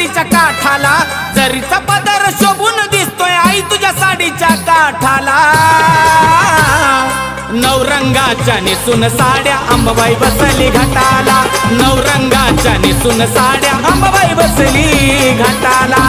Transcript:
साडीच्या काठाला, जरीचा पदर शोभून दिसतोय आई तुझ्या साडीच्या काठाला। नवरंगाच्या नेसून साड्या अंबाबाई बसली घाटाला, नवरंगाच्या नेसून साड्या अंबाबाई बसली घाटाला।